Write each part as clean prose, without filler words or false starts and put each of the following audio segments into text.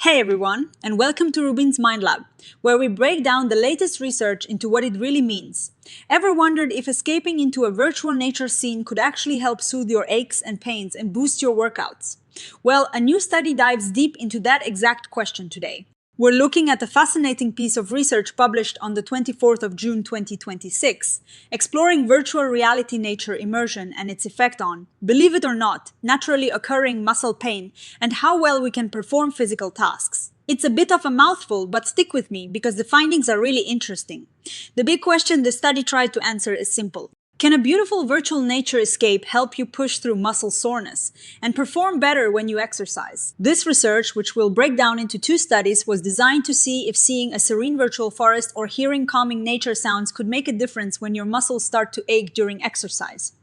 Hey everyone, and welcome to RUBIN'S Mind Lab, where we break down the latest research into what it really means. Ever wondered if escaping into a virtual nature scene could actually help soothe your aches and pains and boost your workouts? Well, a new study dives deep into that exact question today. We're looking at a fascinating piece of research published on the 24th of June 2026, exploring virtual reality nature immersion and its effect on, believe it or not, naturally occurring muscle pain and how well we can perform physical tasks. It's a bit of a mouthful, but stick with me because the findings are really interesting. The big question the study tried to answer is simple. Can a beautiful virtual nature escape help you push through muscle soreness and perform better when you exercise? This research, which we'll break down into two studies, was designed to see if seeing a serene virtual forest or hearing calming nature sounds could make a difference when your muscles start to ache during exercise.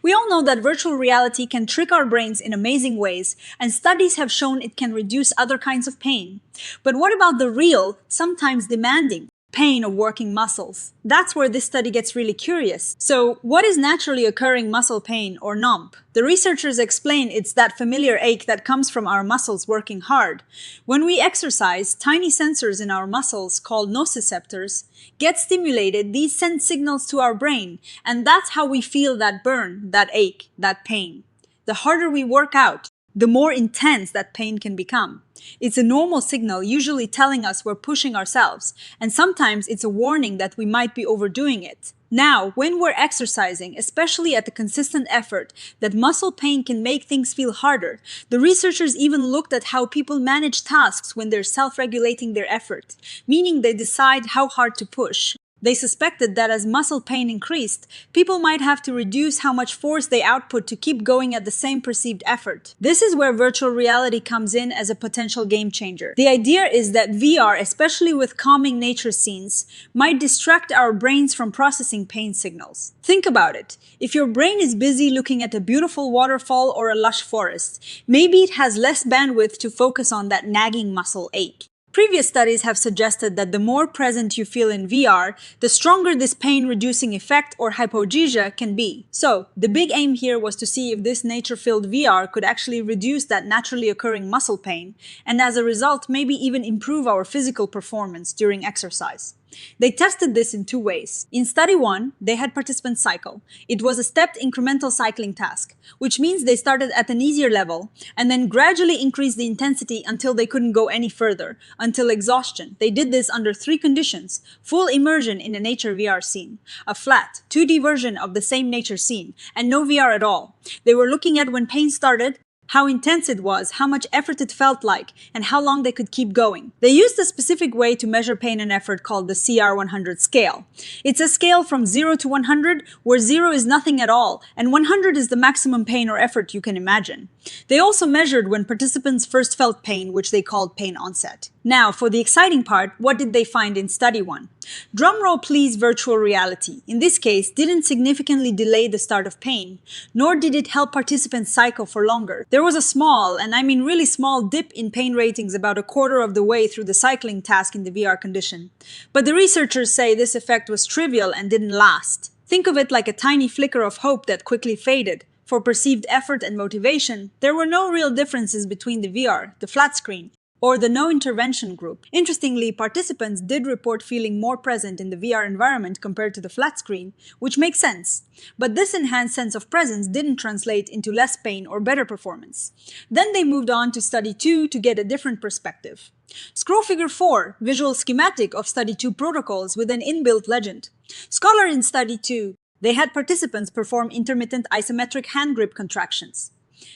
We all know that virtual reality can trick our brains in amazing ways, and studies have shown it can reduce other kinds of pain. But what about the real, sometimes demanding, pain of working muscles? That's where this study gets really curious. So, what is naturally occurring muscle pain, or NOMP? The researchers explain it's that familiar ache that comes from our muscles working hard. When we exercise, tiny sensors in our muscles, called nociceptors, get stimulated. These send signals to our brain, and that's how we feel that burn, that ache, that pain. The harder we work out, the more intense that pain can become. It's a normal signal, usually telling us we're pushing ourselves, and sometimes it's a warning that we might be overdoing it. Now, when we're exercising, especially at a consistent effort, that muscle pain can make things feel harder. The researchers even looked at how people manage tasks when they're self-regulating their effort, meaning they decide how hard to push. They suspected that as muscle pain increased, people might have to reduce how much force they output to keep going at the same perceived effort. This is where virtual reality comes in as a potential game changer. The idea is that VR, especially with calming nature scenes, might distract our brains from processing pain signals. Think about it. If your brain is busy looking at a beautiful waterfall or a lush forest, maybe it has less bandwidth to focus on that nagging muscle ache. Previous studies have suggested that the more present you feel in VR, the stronger this pain-reducing effect or hypogesia can be. So, the big aim here was to see if this nature-filled VR could actually reduce that naturally occurring muscle pain, and as a result, maybe even improve our physical performance during exercise. They tested this in two ways. In study 1, they had participants cycle. It was a stepped incremental cycling task, which means they started at an easier level and then gradually increased the intensity until they couldn't go any further, until exhaustion. They did this under 3 conditions: full immersion in a nature VR scene, a flat, 2D version of the same nature scene, and no VR at all. They were looking at when pain started, how intense it was, how much effort it felt like, and how long they could keep going. They used a specific way to measure pain and effort called the CR100 scale. It's a scale from 0 to 100, where 0 is nothing at all, and 100 is the maximum pain or effort you can imagine. They also measured when participants first felt pain, which they called pain onset. Now, for the exciting part, what did they find in study 1? Drumroll please, virtual reality, in this case, didn't significantly delay the start of pain, nor did it help participants cycle for longer. There was a small, and I mean really small, dip in pain ratings about a quarter of the way through the cycling task in the VR condition. But the researchers say this effect was trivial and didn't last. Think of it like a tiny flicker of hope that quickly faded. For perceived effort and motivation, there were no real differences between the VR, the flat screen, or the no-intervention group. Interestingly, participants did report feeling more present in the VR environment compared to the flat screen, which makes sense. But this enhanced sense of presence didn't translate into less pain or better performance. Then they moved on to study 2 to get a different perspective. Scroll figure 4, visual schematic of study 2 protocols with an inbuilt legend. Scholar in study 2, they had participants perform intermittent isometric hand grip contractions.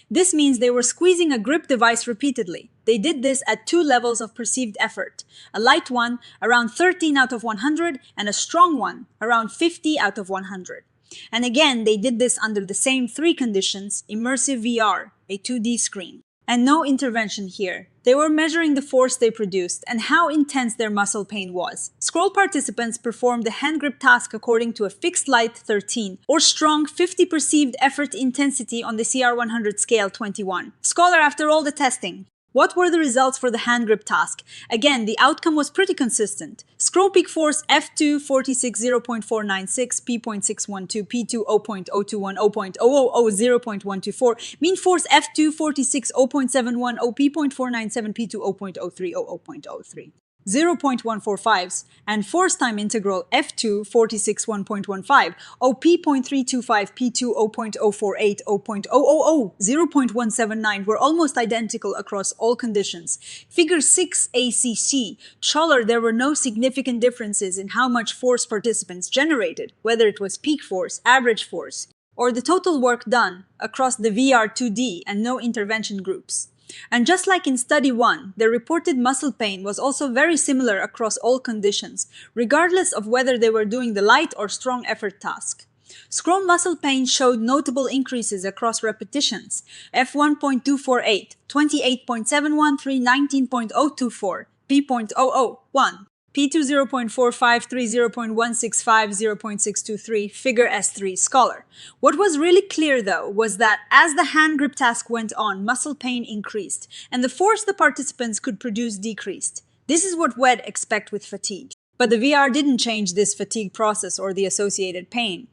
This means they were squeezing a grip device repeatedly. They did this at 2 levels of perceived effort, a light one around 13 out of 100 and a strong one around 50 out of 100. And again, they did this under the same 3 conditions: immersive VR, a 2D screen. And no intervention here. They were measuring the force they produced and how intense their muscle pain was. Scroll participants performed the hand grip task according to a fixed light 13 or strong 50 perceived effort intensity on the CR100 scale 21. Scholar, after all the testing, What were the results for the hand grip task? Again, the outcome was pretty consistent. Scroll peak force F2 46 0.496, P.612, P2 0.021, 0.000, 0.124, mean force F2 46 0.710, P.497, P2 0.030, 0.03. 0.145s, and force time integral F2 46 1.15, OP.325, P2 0.048, 0.000, 0.179 were almost identical across all conditions. Figure 6 ACC Scholar there were no significant differences in how much force participants generated, whether it was peak force, average force, or the total work done across the VR 2D and no intervention groups. And just like in study 1, the reported muscle pain was also very similar across all conditions, regardless of whether they were doing the light or strong effort task. Scroll muscle pain showed notable increases across repetitions: F1.248, 28.713, 19.024, P.001. P2 0.453, 0.165, 0.623, figure S3 Scholar. What was really clear though was that as the hand grip task went on, muscle pain increased, and the force the participants could produce decreased. This is what we'd expect with fatigue. But the VR didn't change this fatigue process or the associated pain.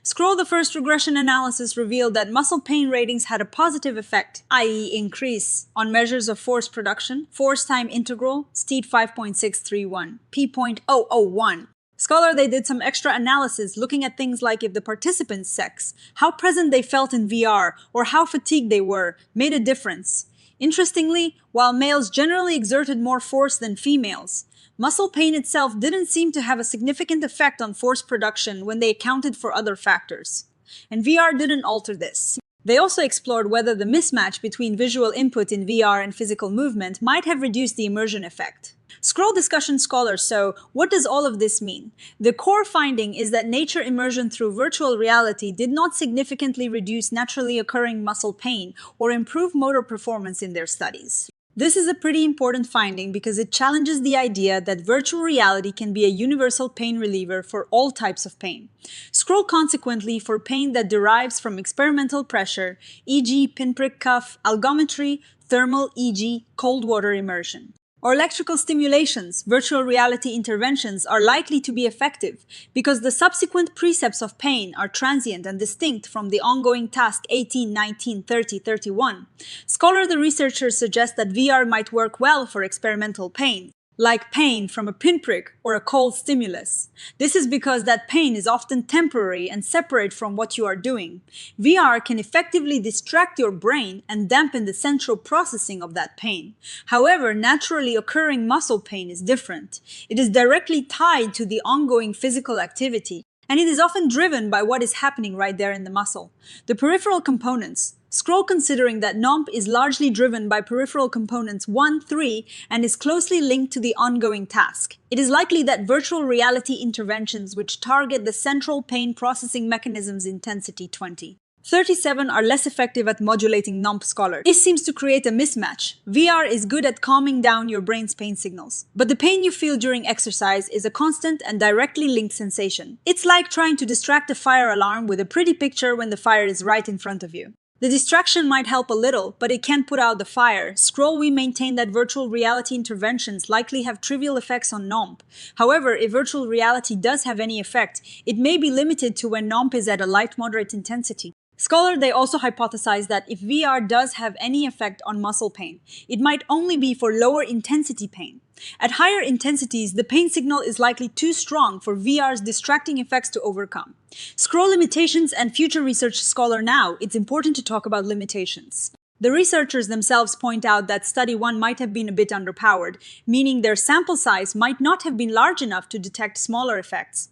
Scroll the first regression analysis revealed that muscle pain ratings had a positive effect, i.e. increase, on measures of force production, force time integral, STEAD 5.631, P.001. Scholar they did some extra analysis looking at things like if the participants' sex, how present they felt in VR, or how fatigued they were, made a difference. Interestingly, while males generally exerted more force than females, muscle pain itself didn't seem to have a significant effect on force production when they accounted for other factors. And VR didn't alter this. They also explored whether the mismatch between visual input in VR and physical movement might have reduced the immersion effect. Scroll discussion scholars, so what does all of this mean? The core finding is that nature immersion through virtual reality did not significantly reduce naturally occurring muscle pain or improve motor performance in their studies. This is a pretty important finding because it challenges the idea that virtual reality can be a universal pain reliever for all types of pain. Scroll consequently for pain that derives from experimental pressure, e.g. pinprick cuff, algometry, thermal, e.g. cold water immersion. Or electrical stimulations, virtual reality interventions are likely to be effective because the subsequent precepts of pain are transient and distinct from the ongoing task 18, 19, 30, 31. Scholar the researchers suggest that VR might work well for experimental pain, like pain from a pinprick or a cold stimulus. This is because that pain is often temporary and separate from what you are doing. VR can effectively distract your brain and dampen the central processing of that pain. However, naturally occurring muscle pain is different. It is directly tied to the ongoing physical activity, and it is often driven by what is happening right there in the muscle. The peripheral components. Scroll considering that NOMP is largely driven by peripheral components 1, 3, and is closely linked to the ongoing task. It is likely that virtual reality interventions which target the central pain processing mechanisms intensity 20. 37 are less effective at modulating NOMP Scholar. This seems to create a mismatch. VR is good at calming down your brain's pain signals, but the pain you feel during exercise is a constant and directly linked sensation. It's like trying to distract a fire alarm with a pretty picture when the fire is right in front of you. The distraction might help a little, but it can't put out the fire. Scroll we maintain that virtual reality interventions likely have trivial effects on NOMP. However, if virtual reality does have any effect, it may be limited to when NOMP is at a light-moderate intensity. Scholar they also hypothesize that if VR does have any effect on muscle pain, it might only be for lower intensity pain. At higher intensities, the pain signal is likely too strong for VR's distracting effects to overcome. Scroll limitations and future research scholar now, it's important to talk about limitations. The researchers themselves point out that study 1 might have been a bit underpowered, meaning their sample size might not have been large enough to detect smaller effects.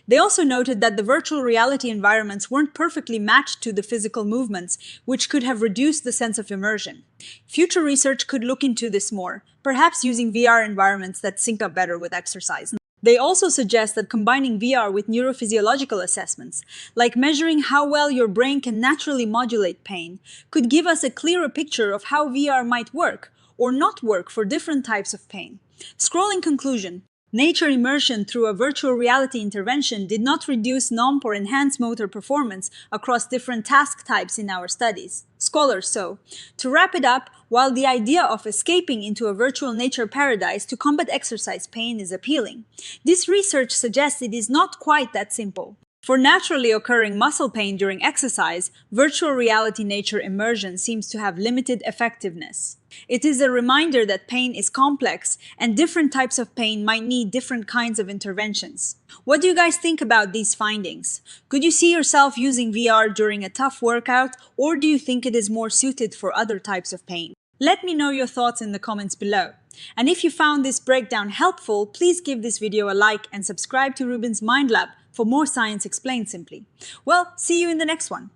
They also noted that the virtual reality environments weren't perfectly matched to the physical movements, which could have reduced the sense of immersion. Future research could look into this more, perhaps using VR environments that sync up better with exercise. They also suggest that combining VR with neurophysiological assessments, like measuring how well your brain can naturally modulate pain, could give us a clearer picture of how VR might work or not work for different types of pain. Scroll in conclusion. Nature immersion through a virtual reality intervention did not reduce NOMP or enhance motor performance across different task types in our studies. Scholars so. To wrap it up, while the idea of escaping into a virtual nature paradise to combat exercise pain is appealing, this research suggests it is not quite that simple. For naturally occurring muscle pain during exercise, virtual reality nature immersion seems to have limited effectiveness. It is a reminder that pain is complex and different types of pain might need different kinds of interventions. What do you guys think about these findings? Could you see yourself using VR during a tough workout, or do you think it is more suited for other types of pain? Let me know your thoughts in the comments below. And if you found this breakdown helpful, please give this video a like and subscribe to RUBIN'S Mind Lab for more science explained simply. Well, see you in the next one.